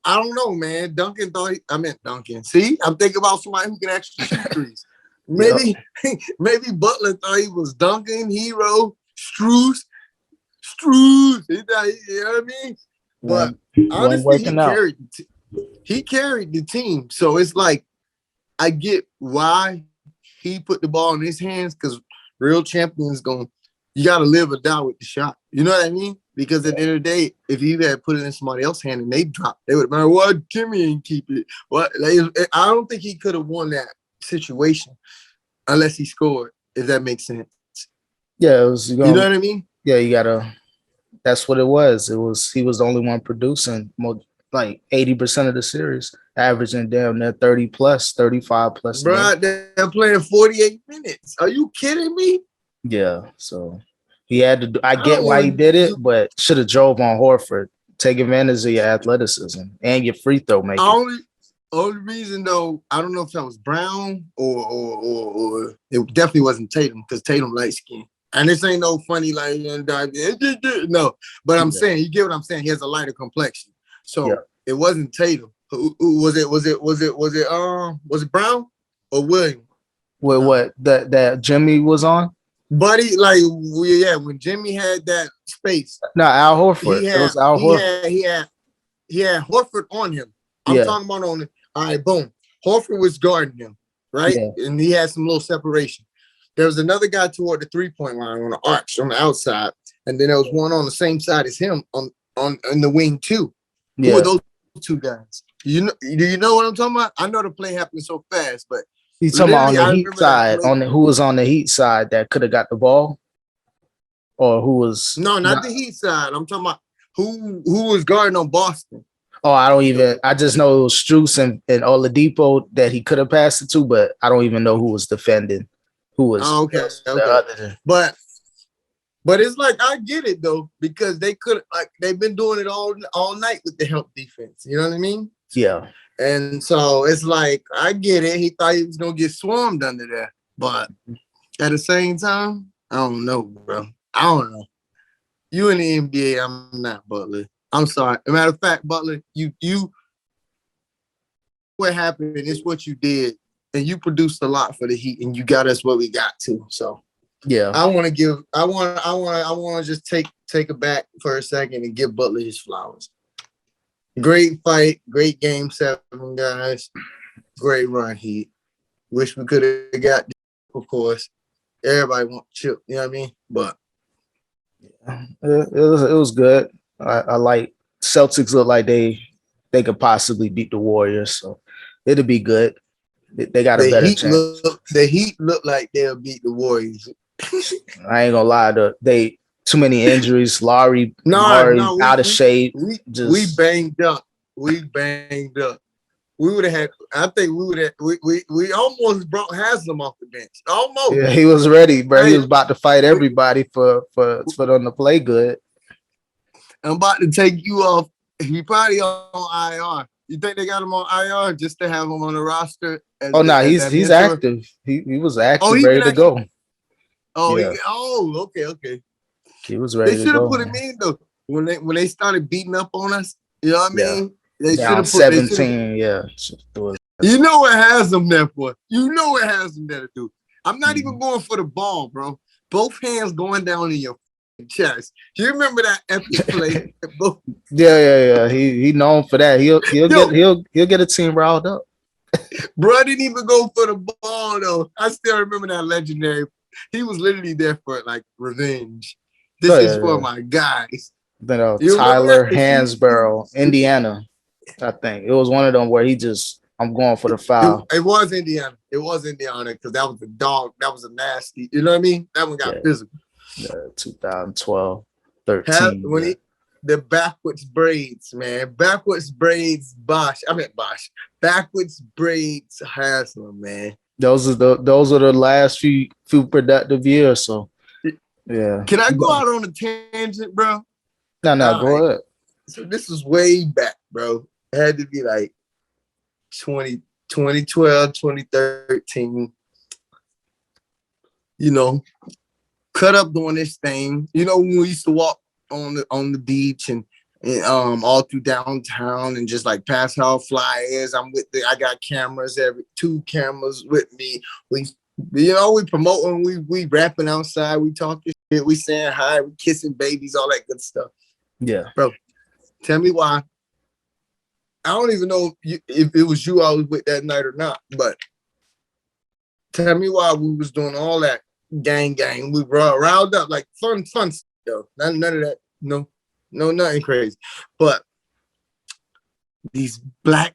I don't know, man. Duncan thought I meant Duncan. See, I'm thinking about somebody who can actually shoot threes. Yep. Maybe, maybe Butler thought he was Duncan, Hero, Struz. You know what I mean? But Wasn't honestly, working out. he carried the team. So it's like I get why he put the ball in his hands because real champions going you got to live or die with the shot. You know what I mean? Because at the end of the day, if he had put it in somebody else's hand and they dropped, they would have been, well, Jimmy ain't keep it. Well, I don't think he could have won that situation unless he scored, if that makes sense. Yeah, it was. You know what I mean? Yeah, you gotta. That's what it was. It was. He was the only one producing more, like 80% of the series, averaging down there 30 plus, 35 plus a game. Bro, they're playing 48 minutes. Are you kidding me? Yeah, so he had to. I I don't get want why he to did it, do. but should have drove on Horford. Take advantage of your athleticism and your free throw making. Only reason though, I don't know if that was Brown or it definitely wasn't Tatum because Tatum light skin. And this ain't no funny like no. But I'm Yeah, saying you get what I'm saying. He has a lighter complexion, yeah. so it wasn't Tatum. Who was it? Was it Brown or William? With No, what that Jimmy was on? Buddy. Like yeah, when Jimmy had that space, No, Al Horford. he It had was Al he Horford. had he had he had Horford on him. I'm Yeah, talking about on it. All right, boom. Horford was guarding him, right? yeah, And he had some little separation. There was another guy toward the 3-point line on the arch on the outside, and then there was one on the same side as him on in the wing too. Who are yeah. those two guys? Do you know what I'm talking about? I know the play happened so fast, but You talking about on literally, the I Heat remember that side? play. On the who was on the Heat side that could have got the ball, or who was No, not not? the Heat side. I'm talking about who was guarding on Boston. Oh, I don't The, even. I just know it was Struess and Oladipo that he could have passed it to, but I don't even know who was defending. Who was oh, okay, the okay. other? But it's like I get it though because they could like they've been doing it all night with the help defense. You know what I mean? Yeah, And so it's like I get it. He thought he was gonna get swarmed under there, but at the same time, I don't know, bro. I don't know. You in the NBA, I'm not Butler. I'm sorry. As a matter of fact, Butler, you what happened is what you did, and you produced a lot for the Heat, and you got us what we got to. So yeah. I want to just take it back for a second and give Butler his flowers. Great fight, great game 7, guys. Great run, Heat. Wish we could have got, of course. Everybody want chip, you know what I mean? But It was good. I like Celtics look like they could possibly beat the Warriors, so it'll be good. They got a better chance. The Heat look like they'll beat the Warriors. I ain't gonna lie, they too many injuries. Laurie No, out of shape. we Just banged up. We banged up. We would have had. I think we would have. We almost brought Haslam off the bench. yeah, Almost. he was ready, bro. He Hey, was about to fight everybody for them to play good. I'm about to take you off. He probably on IR. You think they got him on IR just to have him on the roster Oh no, as that he's mentor? active. He was Oh, active, he been ready to actually. go. Oh, Yeah, okay. he was They ready to should have go, put him man. in though when they started beating up on us. You know what I Yeah, mean? They should down have put. They should have. 17. Yeah, You know what has them there for? You know what has them there to do. I'm not even Mhm. going for the ball, bro. Both hands going down in your chest. Do you remember that epic play? Yeah. He known for that. He'll get Yo, he'll get a team riled up. bro didn't even go for the ball though. I still remember that legendary. He was literally there for like revenge. Oh This is for yeah. my guys. Then You remember Tyler that? Hansborough, Indiana. I think it was one of them where he just I'm going for the foul. It was Indiana. It was Indiana because that was a dog. That was a nasty. You know what I mean? That one got Yeah, physical. 2012, Have 13. when Yeah. he the backwards braids, man. Backwards braids, Bosch. I meant Bosch. Backwards braids Haslam, man. Those are the last few productive years. So yeah. Can I go out on a tangent, bro? No, All go right. ahead. So this was way back, bro. It had to be like 2012, 2013. You know, cut up doing this thing. You know, when we used to walk on the beach and and, all through downtown and just like pass out flyers. I got cameras, 2 cameras with me. We promoting, we rapping outside, we talking shit, we saying hi, we kissing babies, all that good stuff. Yeah. Bro, tell me why. I don't even know if it was you I was with that night or not, but tell me why we was doing all that gang. We were riled up, like fun stuff. None of that. No, nothing crazy. But these black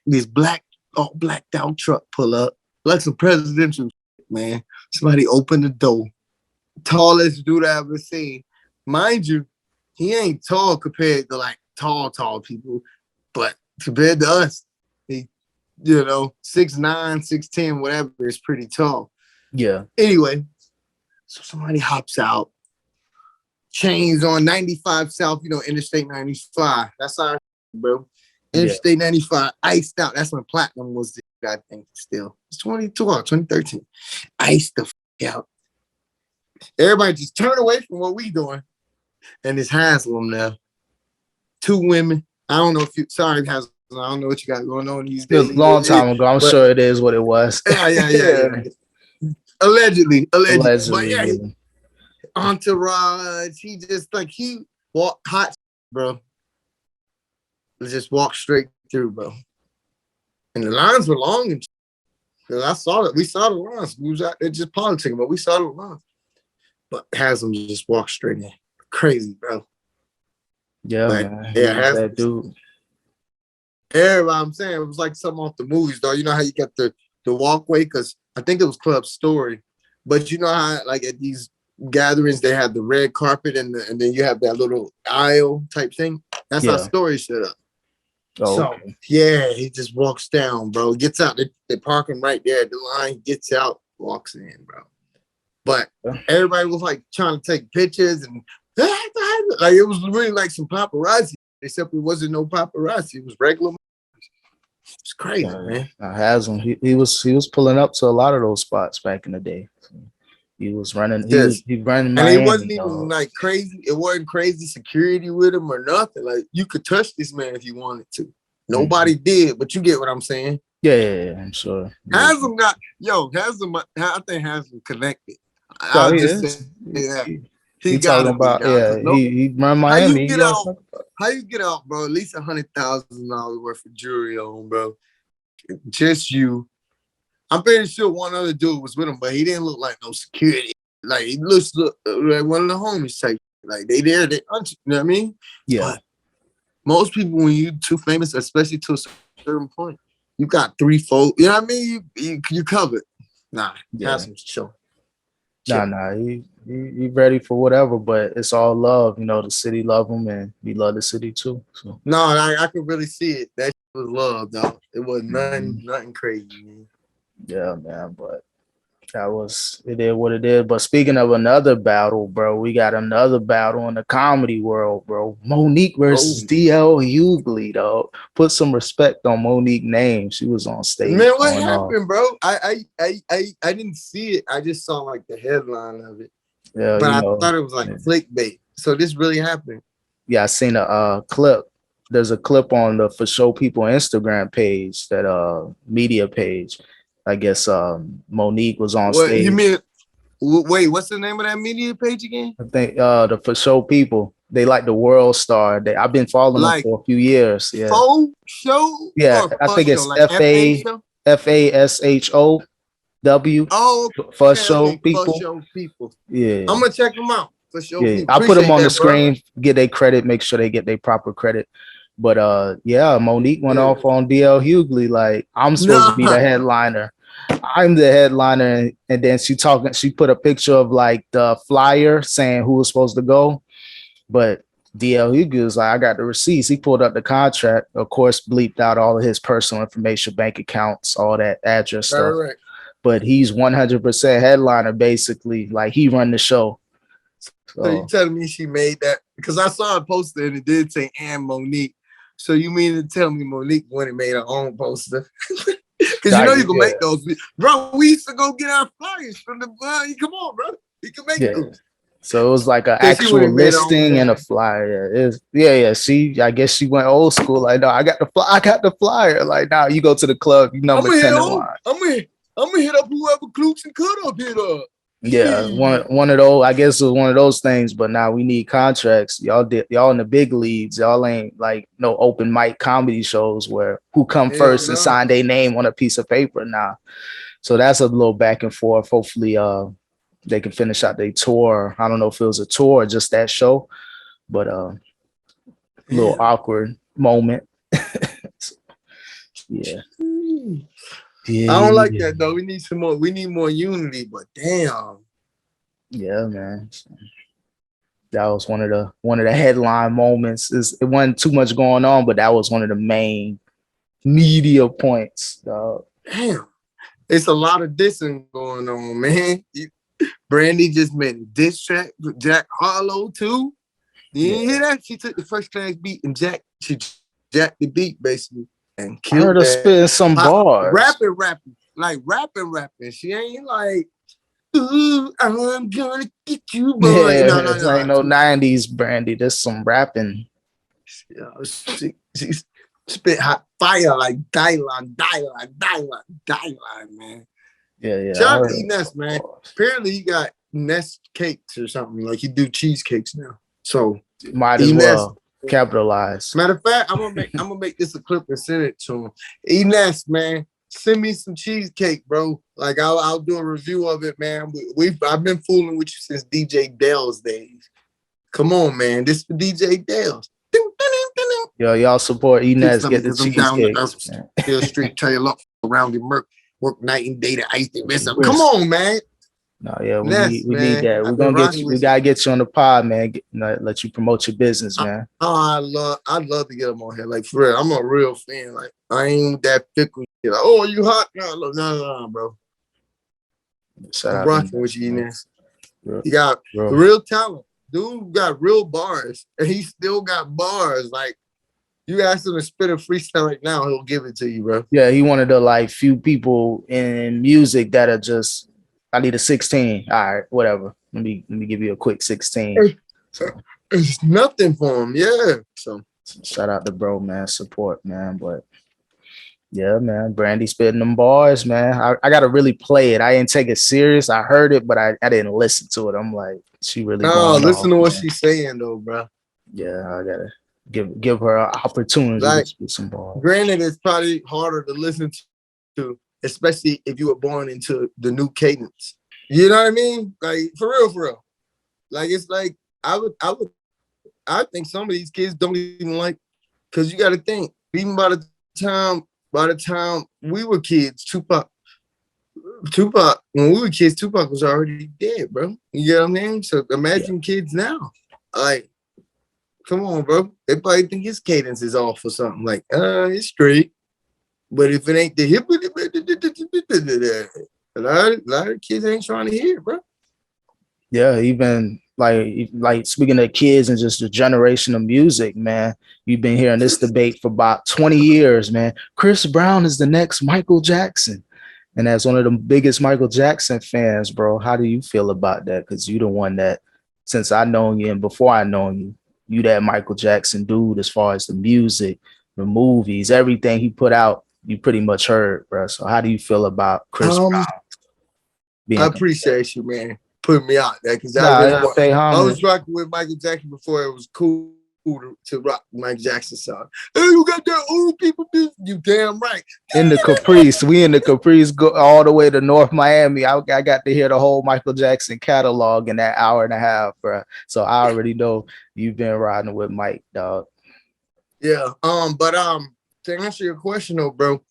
all blacked out truck pull up like some presidential shit, man. Somebody open the door. Tallest dude I ever seen. Mind you, he ain't tall compared to like tall people, but compared to us, he, 6'9", 6'10", whatever, is pretty tall. Yeah. Anyway, so somebody hops out, chains on 95 South, Interstate 95. That's our bro. Interstate 95, iced out. That's when platinum was, I think, still. It's 2013. Iced the out. Everybody just turn away from what we doing. And it's Haslam now. 2 women. I don't know if you, sorry, Haslam. I don't know what you got going on these days. A long time ago. I'm sure it is what it was. Yeah. Allegedly. But yeah, yeah. entourage. He just like, he walked hot, bro. Just walked straight through, bro. And the lines were long. And I saw it. We saw the lines. We was out there just politicking, but we saw the lines. But Haslam just walked straight in. Crazy, bro. Yeah, like, man. Yeah, that dude. Everybody, I'm saying, it was like something off the movies, though. You know how you got the walkway? Because I think it was Club Story. But you know how, like, at these gatherings, they have the red carpet and then you have that little aisle type thing? That's how Story set up. Oh, so, okay. Yeah, he just walks down, bro. Gets out. They park him right there at the line. Gets out, walks in, bro. But everybody was, like, trying to take pictures and, like, it was really like some paparazzi. Except it wasn't no paparazzi. It was regular. It's crazy, man. Haslam, he was pulling up to a lot of those spots back in the day. So he was running. He was running Miami. And it wasn't even like crazy. It wasn't crazy security with him or nothing. Like you could touch this man if you wanted to. Nobody did, but you get what I'm saying. Yeah, I'm sure. Haslam I think Haslam connected. I'll just say that. He talking about he run Miami. How you get out, bro? At least $100,000 worth of jewelry on, bro. Just you. I'm pretty sure one other dude was with him, but he didn't look like no security. Like he looks like one of the homies type. Like they there, you know what I mean? Yeah. But most people, when you too famous, especially to a certain point, you got 3, 4. You know what I mean? You covered. Nah, Haslam's chill. Nah. He ready for whatever, but it's all love. The city love him, and we love the city too. So no, I could really see it. That was love, though. It was nothing crazy, man. Yeah, man. But it is what it is. But speaking of another battle, bro, we got another battle in the comedy world, bro. Monique versus DL Hughley, dog. Put some respect on Monique's name. She was on stage. Man, what happened, bro? I didn't see it. I just saw like the headline of it. Yeah, but I thought it was like clickbait. So this really happened. Yeah, I seen a clip. There's a clip on the For Show People Instagram page, that media page. I guess Monique was on stage. You mean? Wait, what's the name of that media page again? I think the For Show People. They like the World Star. I've been following them for a few years. Yeah. For Show? Yeah, I think it's FASHOW. Oh, For Show People. For Show People. Yeah. I'm gonna check them out. For Show People. I'll put them on the screen, get their credit, make sure they get their proper credit. But Monique went off on DL Hughley like I'm supposed to be the headliner. I'm the headliner, and then she put a picture of like the flyer saying who was supposed to go. But DL Hughley was like, I got the receipts. He pulled up the contract, of course, bleeped out all of his personal information, bank accounts, all that address stuff. Right. But he's 100% headliner, basically. Like he run the show. So you telling me she made that? Because I saw a poster and it did say and Monique. So you mean to tell me Monique went and made her own poster? Because you can make those. Bro, we used to go get our flyers from the come on, bro. You can make those. So it was like an Cause she would actual have been on listing and a there. flyer. Yeah. See, I guess she went old school. Like, no, I got the flyer. Like, now you go to the club, you I'm number gonna hit 10 in on. line. I'm gonna hit up whoever Klutz and could up hit up. Yeah, one of those. I guess it was one of those things. But now we need contracts. Y'all in the big leagues. Y'all ain't like no open mic comedy shows where who come Hell first and no. sign their name on a piece of paper now. So that's a little back and forth. Hopefully, they can finish out their tour. I don't know if it was a tour or just that show, but little awkward moment. Yeah. I don't like Yeah. that though. We need some more. We need more unity. But damn. Yeah, man. That was one of the headline moments. It wasn't too much going on, but that was one of the main media points. Dog. Damn. It's a lot of dissing going on, man. Brandy just made a diss track with Jack Harlow too. You didn't hear that? She took the first class beat and she jacked the beat basically and I heard killed her that. spitting some bars. Rapping. Like rapping. She ain't like, ooh, I'm gonna get you, boy. Yeah, No. it ain't no 90s Brandy. There's some rapping. She spit hot fire like Dylan, man. Yeah. Shout out to Ness, man. Apparently he got Nest cakes or something. Like he do cheesecakes now. So might as well capitalize. Matter of fact, I'm gonna make this a clip and send it to him. Ness, man, send me some cheesecake, bro. Like I'll do a review of it, man. I've been fooling with you since DJ Dale's days. Come on, man. This for DJ Dale's. Yo, y'all support Enes. Get the cheesecake. Hill Street, tell you around the murk, work night and day to ice the rest of them. Come on, man. No, yeah, we need that. We're gonna get you. We gotta get you on the pod, man. Let you promote your business, man. I'd love to get him on here. Like for real, I'm a real fan. Like I ain't that fickle. Like, oh, you hot? No, bro. I'm rocking with you, Enes. You got real talent. Dude got real bars, and he still got bars. Like you ask him to spit a freestyle right now, he'll give it to you, bro. Yeah, he one of the like few people in music that are just. I need a 16. All right, whatever. Let me give you a quick 16. It's nothing for him, yeah. So shout out to bro, man. Support, man. But yeah, man. Brandy spitting them bars, man. I gotta really play it. I didn't take it serious. I heard it, but I didn't listen to it. I'm like, she really. No, listen to what she's saying though, bro. Yeah, I gotta give her an opportunity to spit some bars. Granted, it's probably harder to listen to, especially if you were born into the new cadence. You know what I mean? Like for real. Like it's like I think some of these kids don't even like, because you got to think, even by the time we were kids, Tupac, when we were kids, Tupac was already dead, bro. You know what I mean? So imagine kids now. Like, come on, bro. They probably think his cadence is off or something. Like, it's straight. But if it ain't the hip, a lot of kids ain't trying to hear it, bro. Yeah, even like speaking of kids and just the generation of music, man. You've been hearing this debate for about 20 years, man. Chris Brown is the next Michael Jackson. And as one of the biggest Michael Jackson fans, bro, how do you feel about that? Because you're the one that, since I known you and before I known you that Michael Jackson dude, as far as the music, the movies, everything he put out, you pretty much heard, bro. So how do you feel about Chris Brown? I appreciate you, man, putting me out there, because I was rocking with Michael Jackson before it was cool to rock Michael Jackson song. Hey, you got that old people music? You damn right. In the Caprice, we in the Caprice go all the way to North Miami. I got to hear the whole Michael Jackson catalog in that hour and a half, bro. So I already know you've been riding with Mike, dog. Yeah. But to answer your question though, bro,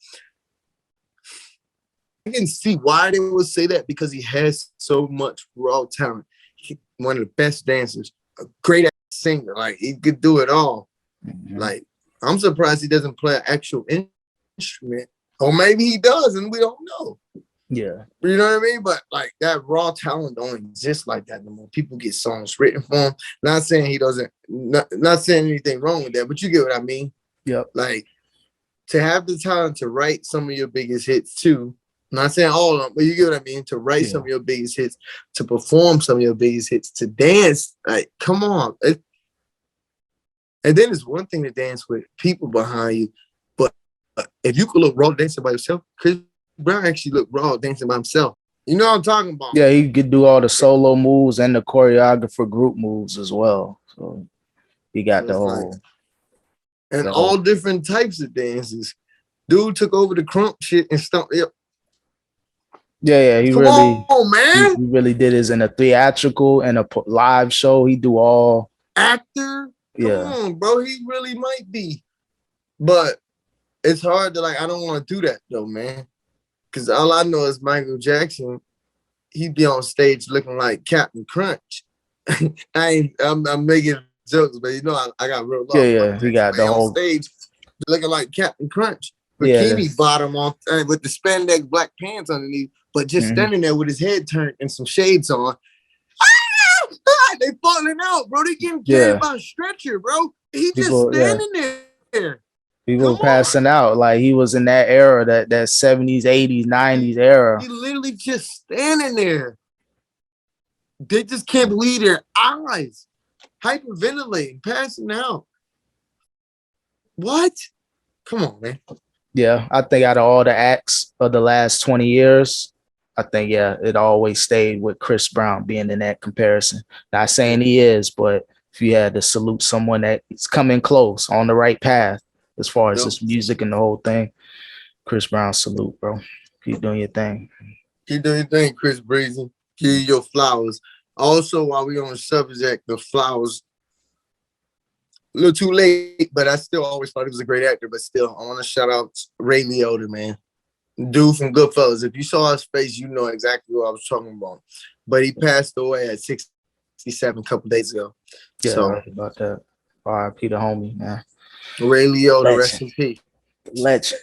I can see why they would say that, because he has so much raw talent. He's one of the best dancers, a great singer. Like he could do it all. Mm-hmm. Like I'm surprised he doesn't play an actual instrument, or maybe he does, and we don't know. Yeah, you know what I mean. But like that raw talent don't exist like that no more. People get songs written for him. Not saying he doesn't. Not saying anything wrong with that, but you get what I mean. Yep. Like to have the talent to write some of your biggest hits too. Not saying all of them, but you get what I mean. To write some of your biggest hits, to perform some of your biggest hits, to dance. Like, come on. And then it's one thing to dance with people behind you, but if you could look raw dancing by yourself, Chris Brown actually looked raw dancing by himself. You know what I'm talking about? Yeah, he could do all the solo moves and the choreographer group moves as well. So he got the whole. And all different types of dances. Dude took over the crump shit and stumped. Yep. Yeah, he Come really, on, man. He really did his in a theatrical and a live show. He do all actor. Come on, bro. He really might be, but it's hard to I don't want to do that though, man. Because all I know is Michael Jackson. He'd be on stage looking like Captain Crunch. I'm making jokes, but I got real love. Yeah, he got the whole on stage looking like Captain Crunch. Bikini bottom on with the spandex black pants underneath, but just standing there with his head turned and some shades on. They falling out, bro. They getting carried by a stretcher, bro. He just standing there. People passing out. Like he was in that era, that 70s, 80s, 90s era. He literally just standing there. They just can't believe their eyes. Hyperventilating, passing out. What? Come on, man. Yeah, I think out of all the acts of the last 20 years, I think, it always stayed with Chris Brown being in that comparison. Not saying he is, but if you had to salute someone that is coming close on the right path as far as this music and the whole thing, Chris Brown, salute, bro. Keep doing your thing. Keep doing your thing, Chris Breezy. Give you your flowers. Also, while we on the subject of flowers, a little too late, but I still always thought he was a great actor. But still, I want to shout out Ray Liotta, man. Dude from Goodfellas. If you saw his face, you know exactly what I was talking about. But he passed away at 67 a couple days ago. Yeah, so, I heard about that. R.I.P. the homie, man. Ray Liotta, rest in peace. Legend.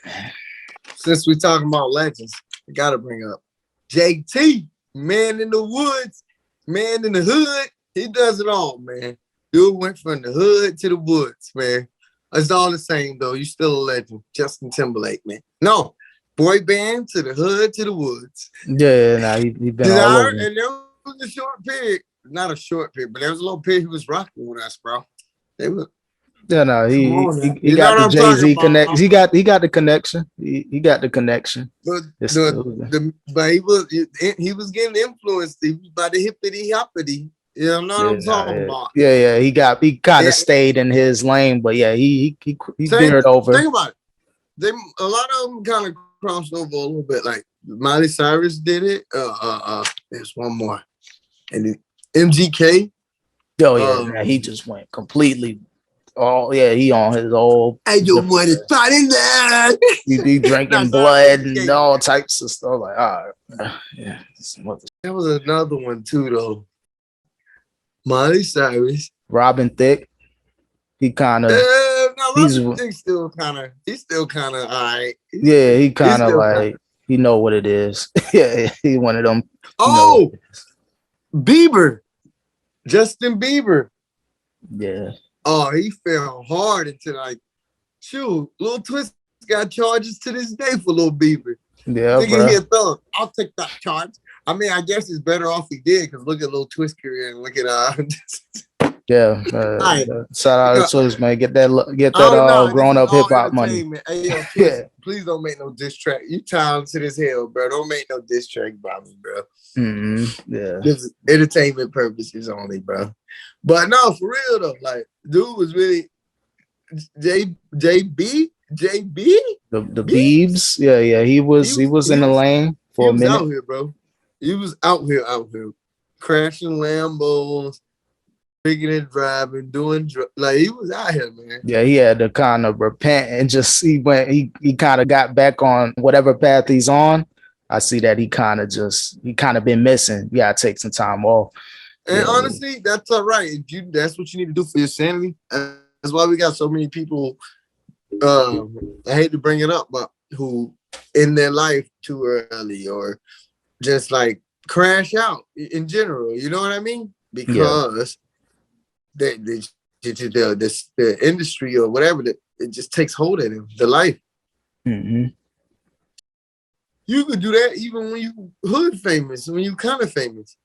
Since we're talking about legends, I got to bring up JT, man in the woods, man in the hood. He does it all, man. Dude went from the hood to the woods, man. It's all the same, though. You still a legend. Justin Timberlake, man. No. Boy band to the hood to the woods. Yeah, he been all over. And there was a short period, not a short period, but there was a little period he was rocking with us, bro. They were. Yeah, no, he got the Jay-Z connection. He got the connection. He got the connection. But he was getting influenced. He was by the hippity hoppity. You know what I'm talking about? Yeah. He kind of stayed in his lane, but he veered over. Think about it. A lot of them kind of crossed over a little bit. Like Miley Cyrus did it. There's one more, and then MGK. He just went completely. Oh yeah, he on his old. I don't want to fight in there. He be drinking blood and all types of stuff. Like, all right, yeah. There was another one too, though. Miley Cyrus, Robin Thicke. He kind of. He's still kind of all right. Yeah, he kind of like he know what it is. Yeah, he one of them. Oh, Bieber, Justin Bieber. Yeah. Oh, he fell hard into Lil Twist got charges to this day for Lil Bieber. Yeah, bro. I'll take that charge. I mean, I guess it's better off he did because look at Lil Twist career and look at shout out to Twist, man. Get that grown up hip hop money. Hey, yo, please don't make no diss track. You talented as hell, bro. Don't make no diss track about me, bro. Yeah, this is entertainment purposes only, bro. But no, for real though, like dude was really JB. The Biebs. Yeah. He was in the lane for a minute. Out here, bro. He was out here, crashing Lambos, drinking and driving, doing like he was out here, man. Yeah, he had to kind of repent and just he kind of got back on whatever path he's on. I see that he kind of been missing. You gotta take some time off. And honestly, that's all right. That's what you need to do for your sanity. That's why we got so many people. I hate to bring it up, but who in their life too early or just like crash out in general. You know what I mean? Because the industry or whatever it just takes hold of them. The life. Mm-hmm. You could do that even when you hood famous, when you kind of famous.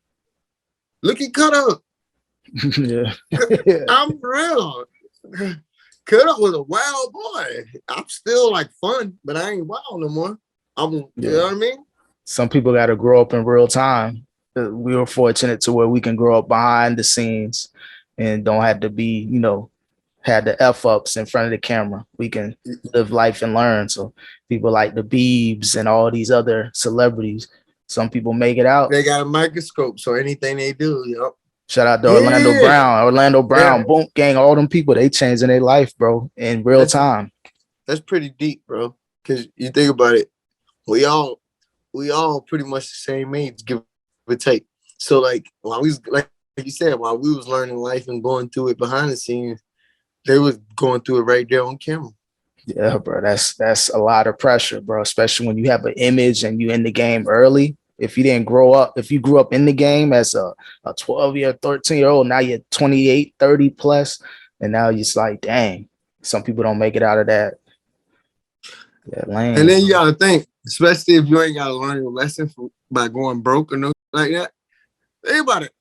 Look at Cut Up. Yeah. I'm real. Cut Up was a wild boy. I'm still like fun, but I ain't wild no more. You know what I mean? Some people got to grow up in real time. We were fortunate to where we can grow up behind the scenes and don't have to be, had the F ups in front of the camera. We can live life and learn. So people like the Biebs and all these other celebrities, some people make it out. They got a microscope, so anything they do, yep. Shout out to Orlando Brown. Orlando Brown, Boom Gang, all them people, they changing their life, bro, in real time. That's pretty deep, bro. Because you think about it, we all pretty much the same age, give or take. So like while we was like you said, while we was learning life and going through it behind the scenes, they was going through it right there on camera. Yeah, bro. That's a lot of pressure, bro, especially when you have an image and you in the game early. If you didn't grow up, if you grew up in the game as a 12-year, 13-year-old, now you're 28, 30 plus, and now you're just like, dang, some people don't make it out of that lane. And then you got to think, especially if you ain't got to learn your lesson by going broke or no like that. Think about it.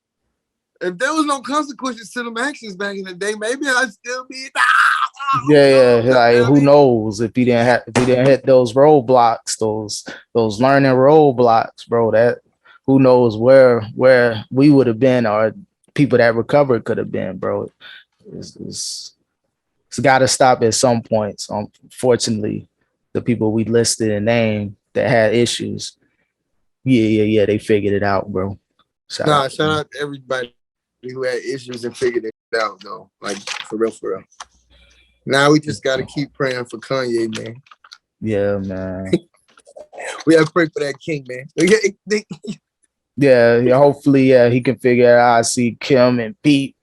If there was no consequences to them actions back in the day, maybe I'd still be. Like who knows if you didn't hit those roadblocks, those learning roadblocks, bro. That who knows where we would have been or people that recovered could have been, bro. It's got to stop at some point. So unfortunately, the people we listed and named that had issues, they figured it out, bro. Shout out to everybody who had issues and figured it out, though. Like for real. Now we just got to keep praying for Kanye, man. Yeah, man. We have to pray for that king, man. Hopefully, he can figure it out. I see Kim and Pete.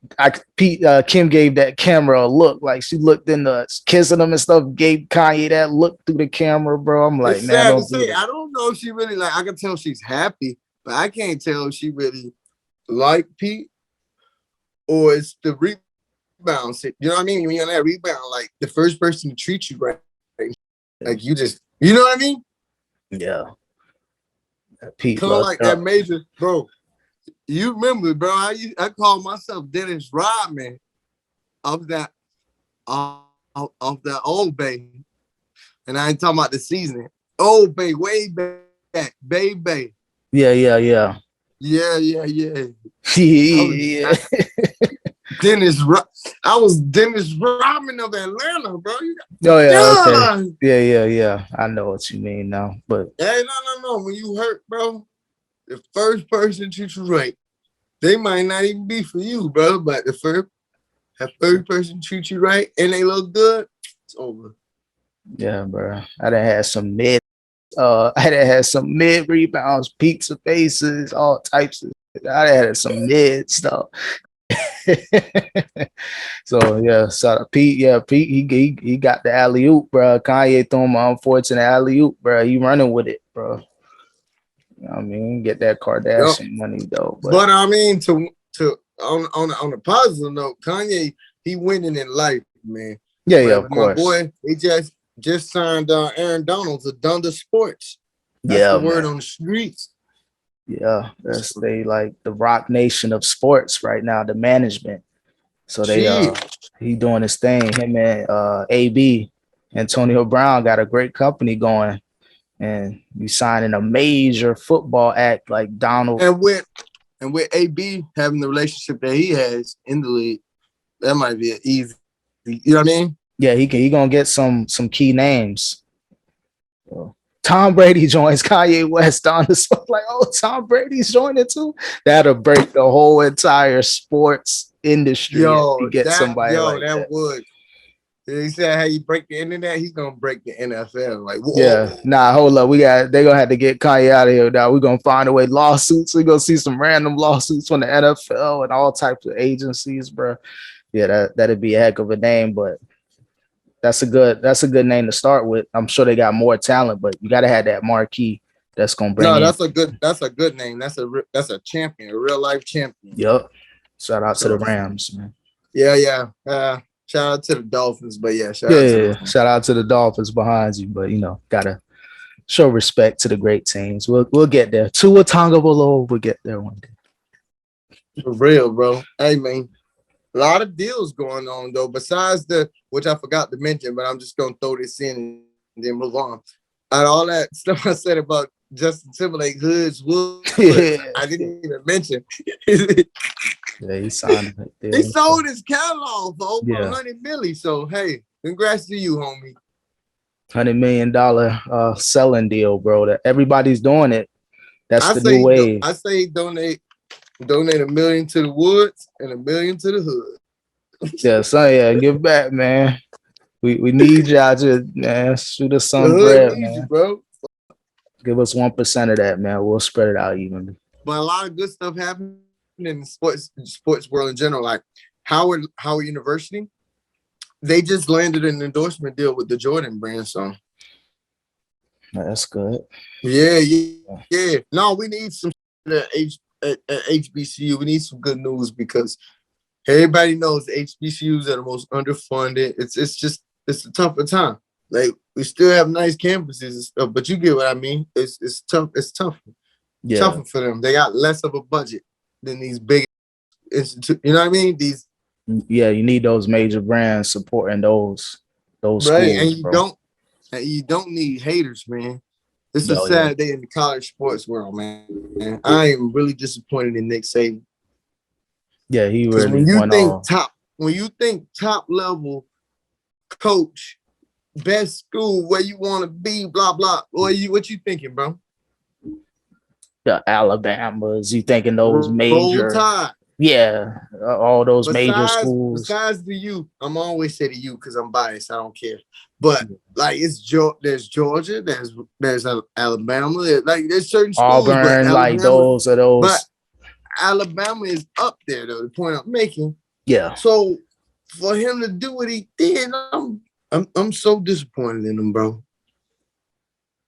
Kim gave that camera a look, like she looked in the kissing him and stuff. Gave Kanye that look through the camera, bro. I'm like, it's man, sad to say. I don't know if she really like. I can tell she's happy, but I can't tell if she really like Pete or it's the rebound. You know what I mean? When you're on that rebound, like the first person to treat you right, like you know what I mean? Yeah. Pete kind of like that major, bro. You remember, bro? I called myself Dennis Rodman off that Old Bay, and I ain't talking about the seasoning. Old Bay, way back, Bay. Yeah. I was Dennis Rodman of Atlanta, bro. Yeah. I know what you mean now, but hey, no. When you hurt, bro, the first person treat you right, they might not even be for you, bro. But the first person treat you right and they look good, it's over. Yeah, bro. I done had some mid. I had some mid rebounds, pizza faces, all types of. I had some mid stuff. So yeah, shout out Pete. Yeah, Pete. He got the alley oop, bro. Kanye threw him an unfortunate alley oop, bro. He running with it, bro. You know what I mean, get that Kardashian money though. But I mean, to on a positive note, Kanye he winning in life, man. Yeah, of course. My boy, he just signed Aaron Donald to Donda Sports. That's the word on the streets. Yeah, they like the Rock Nation of sports right now, the management. So he doing his thing. Him and AB, Antonio Brown got a great company going, and you signing a major football act like Donald. And with AB having the relationship that he has in the league, that might be an easy. You know what I mean? Yeah, he gonna get some key names. So, Tom Brady joins Kanye West on the spot. Like, oh, Tom Brady's joining too. That'll break the whole entire sports industry. Yo, if you get somebody like that would. He said how you break the internet, he's gonna break the NFL. Like, whoa. Yeah, hold up. They gonna have to get Kanye out of here now. We're gonna find a way. Lawsuits. We're gonna see some random lawsuits from the NFL and all types of agencies, bro. Yeah, that'd be a heck of a name, but that's a good name to start with. I'm sure they got more talent, but you gotta have that marquee that's gonna bring. No, that's a good name. That's a champion, a real life champion. Yep. Shout out to the Rams, man. Yeah. Shout out to the Dolphins, but shout out to the Dolphins behind you, but gotta show respect to the great teams. We'll get there. Tua Tagovailoa, we'll get there one day. For real, bro. Hey, man. A lot of deals going on, though, besides which I forgot to mention, but I'm just going to throw this in and then move on. And all that stuff I said about Justin Timberlake, Hoods, Woods, I didn't even mention. Yeah, he signed it there. He sold his catalog for over Yeah. $100 million. So, hey, congrats to you, homie. $100 million selling deal, bro. That everybody's doing it. That's the new wave. I say donate $1 million to the Woods and $1 million to the Hood. Yeah, so yeah, give back, man. We need y'all to, man, shoot us some the bread, Hood needs man. you, bro. Give us 1% of that, man. We'll spread it out evenly. But a lot of good stuff happened in the sports world in general. Like Howard University, they just landed an endorsement deal with the Jordan brand. So that's good. Yeah. No, we need some at HBCU. We need some good news because everybody knows the HBCUs are the most underfunded. It's a tougher time. Like we still have nice campuses and stuff, but you get what I mean. It's tough. It's tougher. Yeah. Tougher for them. They got less of a budget than these big institutes. You know what I mean? You need those major brands supporting those right. schools, and you don't need haters, man. It's a sad day in the college sports world, man. I am really disappointed in Nick Saban. Yeah, he really when you think top level coach, best school, where you want to be, blah blah. What you thinking, bro? The Alabamas, you thinking those major? Yeah, all those major schools. Besides the U, I'm always say the U because I'm biased. I don't care. But like there's Georgia, there's Alabama, there's certain schools. Auburn, but like those are those. But Alabama is up there though. The point I'm making. Yeah. So for him to do what he did, I'm so disappointed in him, bro.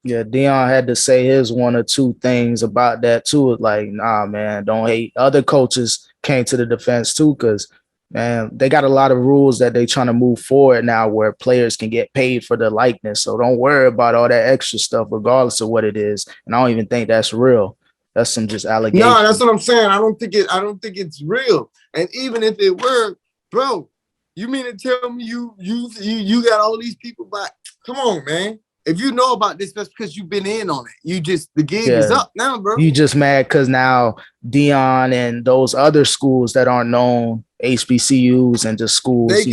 Yeah, Deion had to say his one or two things about that too. Like, nah, man, don't hate. Other coaches came to the defense too, because man, they got a lot of rules that they trying to move forward now where players can get paid for their likeness. So don't worry about all that extra stuff, regardless of what it is. And I don't even think that's real. That's some just allegations. No, that's what I'm saying. I don't think it's real. And even if it were, bro, you mean to tell me you got all these people back? Come on, man. If you know about this, that's because you've been in on it. The gig is up now, bro. You just mad because now Deion and those other schools that aren't known, HBCUs and just schools, they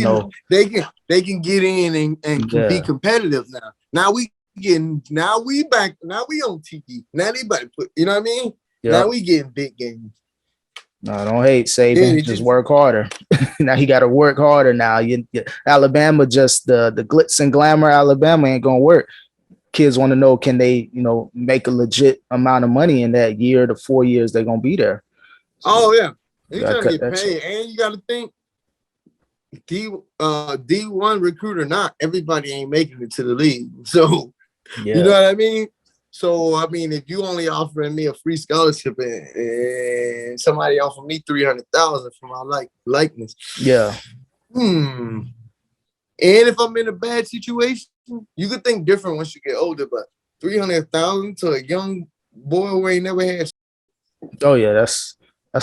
can get in and be competitive now. Now we back. Now we on TV. Now they about to put. You know what I mean? Yep. Now we getting big games. No, don't hate Saban. Just work harder. Now he got to work harder. Now Alabama, just the glitz and glamour. Alabama ain't gonna work. Kids want to know, can they, make a legit amount of money in that year to 4 years they're gonna be there. So, yeah, you gotta get paid, and you gotta think D1 recruit or not, everybody ain't making it to the league. So you know what I mean. So, I mean, if you only offering me a free scholarship and somebody offer me $300,000 for my likeness. Yeah. And if I'm in a bad situation, you could think different once you get older, but $300,000 to a young boy who ain't never had. Oh, yeah, that's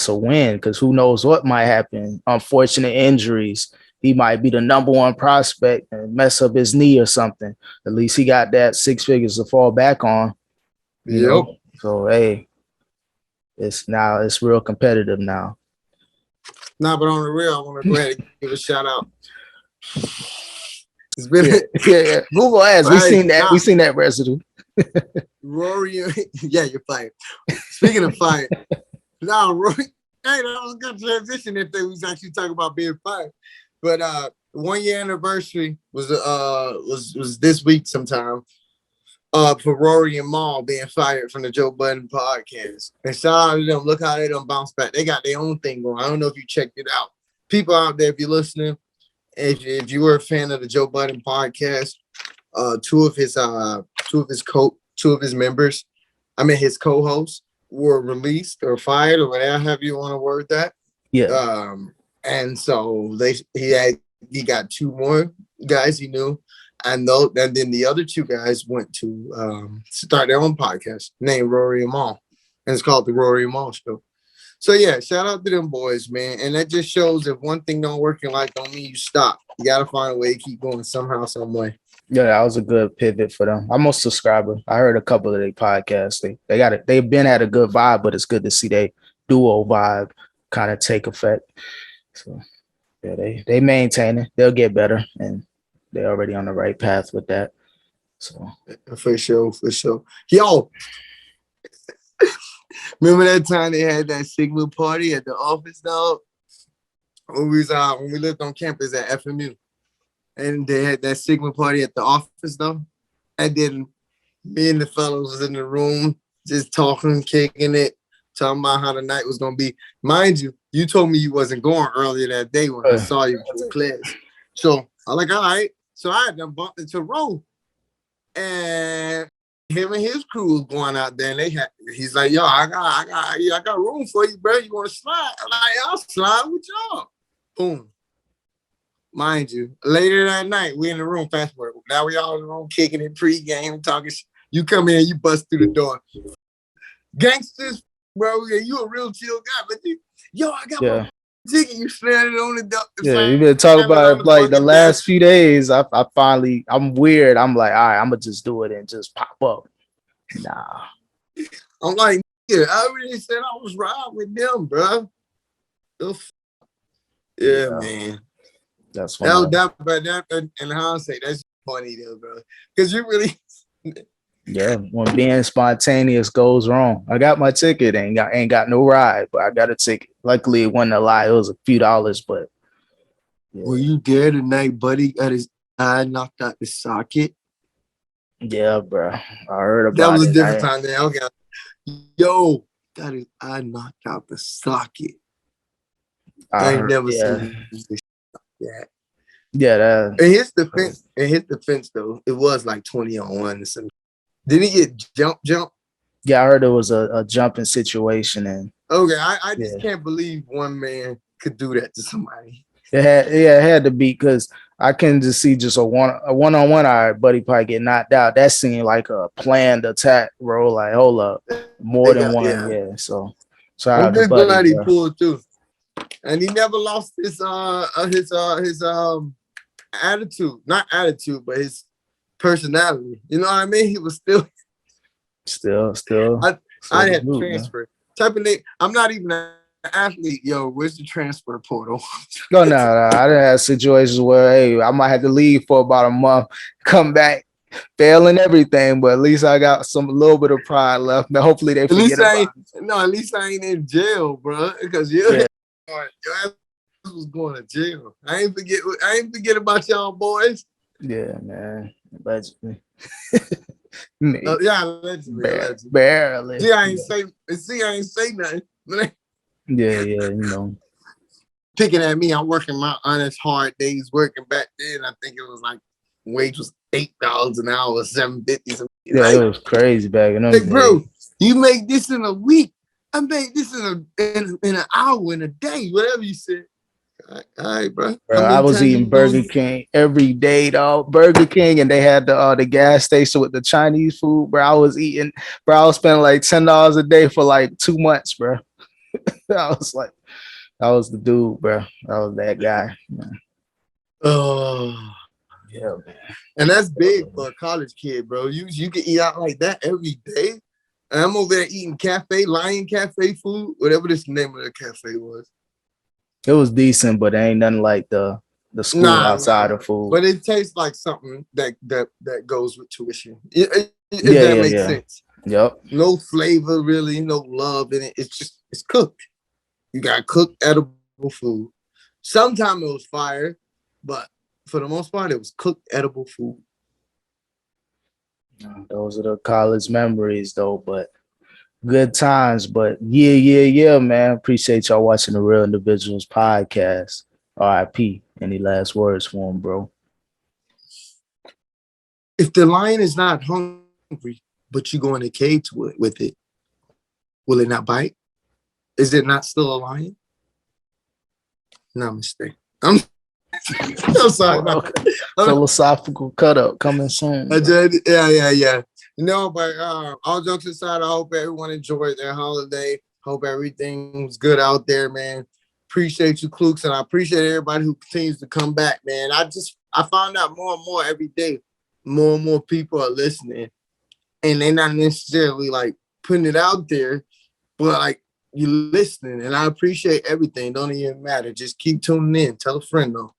a win because who knows what might happen. Unfortunate injuries. He might be the number one prospect and mess up his knee or something. At least he got that 6 figures to fall back on. You know? So, hey, it's real competitive now. Nah, but on the real, I want to go ahead and give a shout out. It's been yeah. Google ads. We seen that. We seen that residue. Rory, you're fired. Speaking of fired, Rory. Hey, that was a good transition if they was actually talking about being fired. But 1 year anniversary was this week sometime for Rory and Maul being fired from the Joe Budden podcast. And shout out to them. Look how they done bounce back. They got their own thing going. I don't know if you checked it out. People out there, if you're listening, if you were a fan of the Joe Budden podcast, two of his members, his co-hosts were released or fired or whatever you want to word that. Yeah. And so he got two more guys he knew I know. And then the other two guys went to start their own podcast named Rory and Mal, and it's called the Rory and Mal Show. So yeah, shout out to them boys, man. And that just shows if one thing don't work in life, don't mean you stop. You gotta find a way to keep going somehow, some way. Yeah, that was a good pivot for them. I'm a subscriber. I heard a couple of their podcasts. They got it. They've been at a good vibe, but it's good to see they duo vibe kind of take effect. So yeah, they maintain it. They'll get better, and they're already on the right path with that. So for sure. Yo, remember that time they had that Sigma party at the office, dog? When we lived on campus at FMU. And they had that Sigma party at the office, though. And then me and the fellows was in the room, just talking, kicking it, talking about how the night was going to be. Mind you, you told me you wasn't going earlier that day when I saw you in class. So I'm like, all right. So I had them bumped into Ro. And him and his crew was going out there. And he's like, yo, I got room for you, bro. You want to slide? I'm like, I'll slide with y'all. Boom. Mind you, later that night, we in the room, fast forward. Now we all in the room kicking it, pregame, talking shit. You come in, you bust through the door. Gangsters, bro, you a real chill guy. But I got my ticket. You slamming it on the door. Yeah, you been talking about it like the last few days. I'm weird. I'm like, all right, I'm going to just do it and just pop up. Nah. I'm like, yeah, I already said I was riding with them, bro. Yeah, man. That's funny. That in hindsight, that's funny though, bro. Because you really, yeah. When being spontaneous goes wrong, I got my ticket, ain't got no ride, but I got a ticket. Luckily, it wasn't a lie. It was a few dollars, but. Yeah. Were you there tonight, buddy? Got his eye knocked out the socket. Yeah, bro. I heard about it. That was a different time. Then okay, yo, got his eye knocked out the socket. I ain't never seen this. Yeah. In his defense, though, it was like 20-on-1 or something. Did he get jump? Yeah, I heard it was a jumping situation, and okay, I just can't believe one man could do that to somebody. It had to be because I can just see just a one-on-one. All right, buddy, probably get knocked out. That seemed like a planned attack, bro. Like, hold up, more than one. Yeah. So I'm just glad he pulled through. And he never lost his attitude. Not attitude, but his personality. You know what I mean? He was still. I had to transfer. Man. Type of name. I'm not even an athlete. Yo, where's the transfer portal? No. I didn't have situations where, hey, I might have to leave for about a month, come back, failing everything, but at least I got a little bit of pride left. Now, hopefully they forget about it. No, at least I ain't in jail, bro. Because your ass was going to jail. I ain't forget about y'all boys. Yeah, man. Allegedly. Allegedly. Barely. See, I ain't say nothing. Yeah, you know. Picking at me, I'm working my honest hard days working back then. I think it was like wage was $8 an hour, $7.50. Yeah, it was crazy back in those days. Bro, you make this in a week. I made this in an hour, in a day, whatever you said. All right, bro. I was eating Burger King every day, dog. Burger King, and they had the gas station with the Chinese food, bro. I was spending like $10 a day for like 2 months, bro. I was like, that was the dude, bro. That was that guy. Man. Oh, yeah, man. And that's big for a college kid, bro. You can eat out like that every day. And I'm over there eating Lion Cafe food, whatever this name of the cafe was. It was decent, but it ain't nothing like the school outside of food. But it tastes like something that goes with tuition. If that makes sense. Yep. No flavor, really, no love in it. It's cooked. You got cooked edible food. Sometimes it was fire, but for the most part, it was cooked edible food. Those are the college memories, though, but good times. But yeah, man. Appreciate y'all watching the Real Individuals podcast. RIP. Any last words for him, bro? If the lion is not hungry, but you go in a cage with it, will it not bite? Is it not still a lion? Namaste. I'm sorry. Philosophical cut up coming soon. Yeah. But all jokes aside, I hope everyone enjoyed their holiday. Hope everything was good out there, man. Appreciate you, Klukes, and I appreciate everybody who continues to come back, man. I found out more and more every day. More and more people are listening, and they're not necessarily like putting it out there, but like you listening, and I appreciate everything. Don't even matter. Just keep tuning in. Tell a friend though.